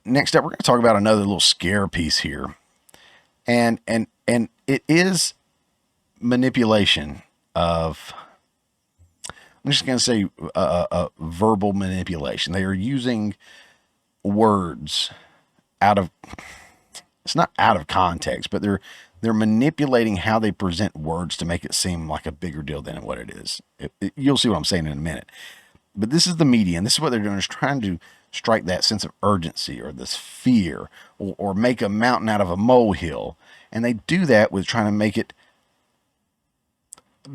Next up, we're going to talk about another little scare piece here, and it is manipulation of. I'm just going to say verbal manipulation. They are using words out of. It's not out of context, but they're manipulating how they present words to make it seem like a bigger deal than what it is. You'll see what I'm saying in a minute. But this is the media, and this is what they're doing, is trying to strike that sense of urgency or this fear, or make a mountain out of a molehill. And they do that with trying to make it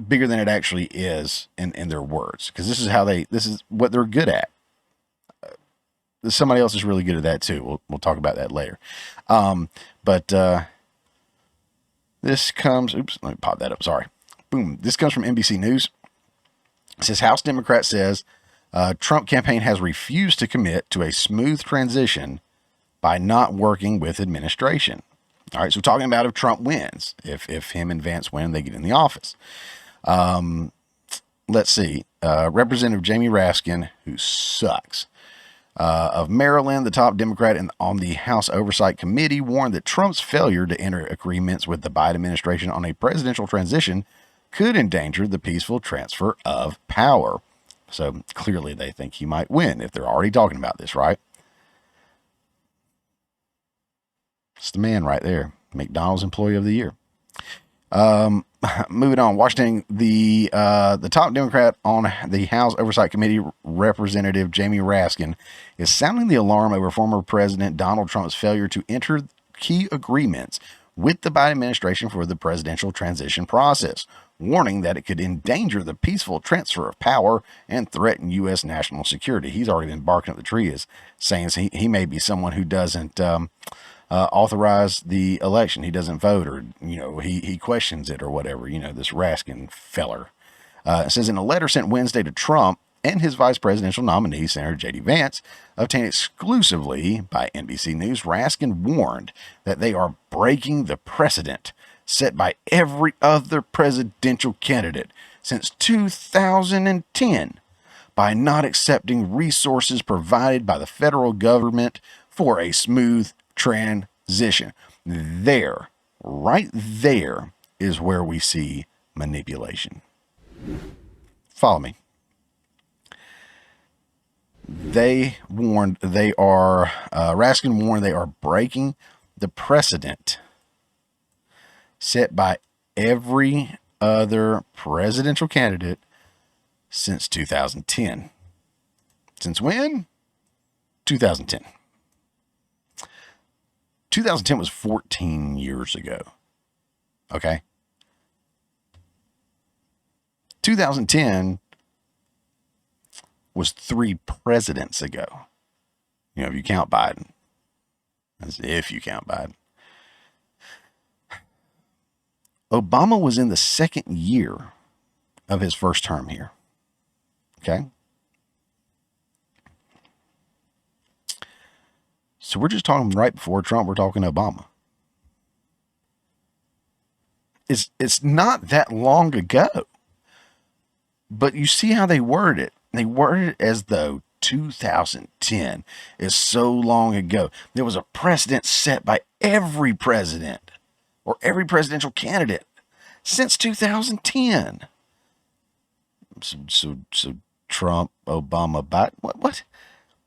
bigger than it actually is in their words. Because this is what they're good at. Somebody else is really good at that too. We'll talk about that later. But this comes, oops, let me pop that up. Sorry. Boom. This comes from NBC News. It says House Democrat says Trump campaign has refused to commit to a smooth transition by not working with administration. All right. So talking about if Trump wins, if him and Vance win, they get in the office. Let's see. Representative Jamie Raskin, who sucks, of Maryland, the top Democrat on the House Oversight Committee, warned that Trump's failure to enter agreements with the Biden administration on a presidential transition could endanger the peaceful transfer of power. So clearly they think he might win if they're already talking about this, right? It's the man right there. McDonald's Employee of the Year. Moving on, Washington, the top Democrat on the House Oversight Committee, Representative Jamie Raskin, is sounding the alarm over former President Donald Trump's failure to enter key agreements with the Biden administration for the presidential transition process, warning that it could endanger the peaceful transfer of power and threaten U.S. national security. He's already been barking up the tree, as saying he may be someone who doesn't authorize the election. He doesn't vote, or, he questions it or whatever, this Raskin feller. It says in a letter sent Wednesday to Trump and his vice presidential nominee, Senator J.D. Vance, obtained exclusively by NBC News, Raskin warned that they are breaking the precedent set by every other presidential candidate since 2010 by not accepting resources provided by the federal government for a smooth transition. Right there is where we see manipulation. Follow me. Raskin warned they are breaking the precedent set by every other presidential candidate since 2010. Since when? 2010. 2010 was 14 years ago. Okay. 2010 was 3 presidents ago. If you count Biden. As if you count Biden. Obama was in the second year of his first term here. Okay. So we're just talking right before Trump, we're talking Obama. It's not that long ago. But you see how they word it. They word it as though 2010 is so long ago. There was a precedent set by every president or every presidential candidate since 2010. So Trump, Obama, Biden, what?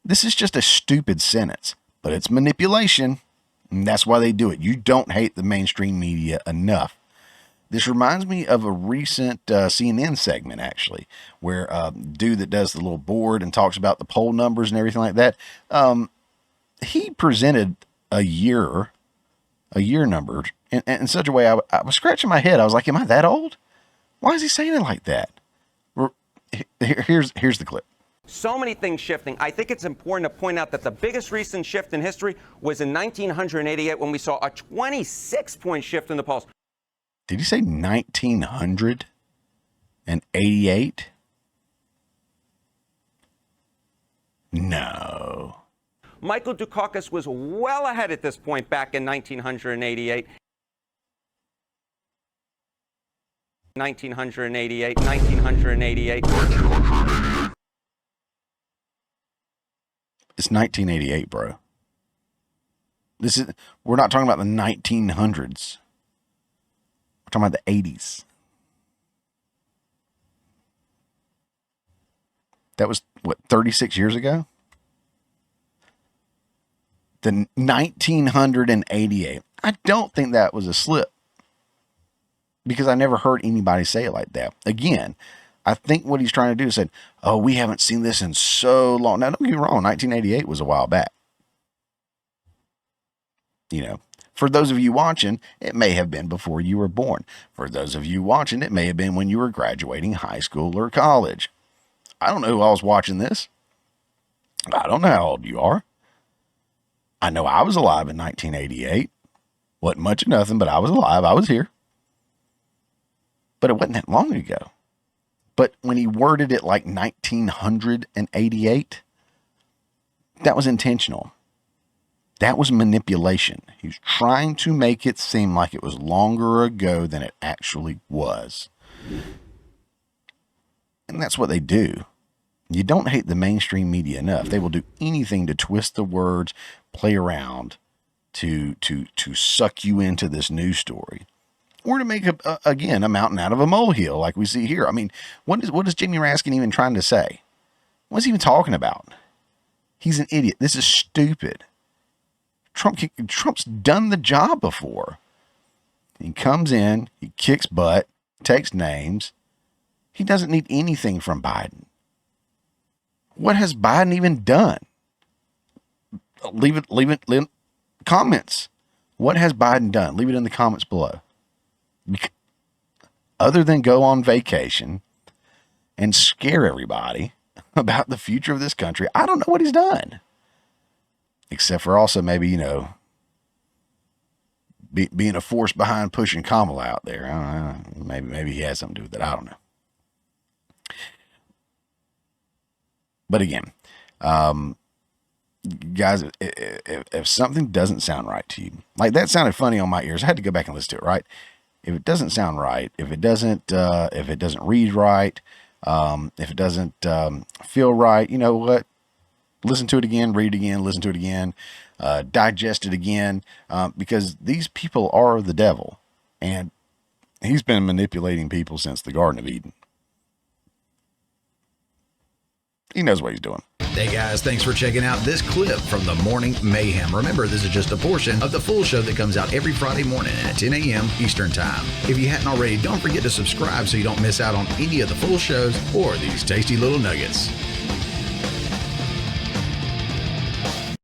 This is just a stupid sentence, but it's manipulation. And that's why they do it. You don't hate the mainstream media enough. This reminds me of a recent CNN segment, actually, where a dude that does the little board and talks about the poll numbers and everything like that. He presented a year number in such a way I was scratching my head. I was like, am I that old? Why is he saying it like that? Here's the clip. So many things shifting. I think it's important to point out that the biggest recent shift in history was in 1988 when we saw a 26-point shift in the polls. Did he say 1988? No. Michael Dukakis was well ahead at this point back in 1988. 1988. It's 1988, bro. We're not talking about the 1900s. We're talking about the 80s. That was, what, 36 years ago? The 1988. I don't think that was a slip, because I never heard anybody say it like that. Again, I think what he's trying to do is say, oh, we haven't seen this in so long. Now, don't get me wrong, 1988 was a while back. You know, for those of you watching, it may have been before you were born. For those of you watching, it may have been when you were graduating high school or college. I don't know who else watching this. I don't know how old you are. I know I was alive in 1988. Wasn't much of nothing, but I was alive. I was here. But it wasn't that long ago. But when he worded it like 1988, that was intentional. That was manipulation. He was trying to make it seem like it was longer ago than it actually was. And that's what they do. You don't hate the mainstream media enough. They will do anything to twist the words, play around, to suck you into this news story, or to make a mountain out of a molehill, like we see here. I mean, what is Jamie Raskin even trying to say? What's he even talking about? He's an idiot. This is stupid. Trump's done the job before. He comes in, he kicks butt, takes names. He doesn't need anything from Biden. What has Biden even done? Leave it, comments. What has Biden done? Leave it in the comments below. Other than go on vacation and scare everybody about the future of this country, I don't know what he's done. Except for also maybe, you know, being a force behind pushing Kamala out there. I don't know. Maybe he has something to do with it. I don't know. But again, guys, if something doesn't sound right to you, like that sounded funny on my ears, I had to go back and listen to it, right? If it doesn't sound right, if it doesn't read right, if it doesn't feel right, you know what? Listen to it again, read it again, listen to it again, digest it again, because these people are the devil, and he's been manipulating people since the Garden of Eden. He knows what he's doing. Hey guys, thanks for checking out this clip from the Morning Mayhem. Remember, this is just a portion of the full show that comes out every Friday morning at 10 a.m. Eastern Time. If you hadn't already, don't forget to subscribe so you don't miss out on any of the full shows or these tasty little nuggets.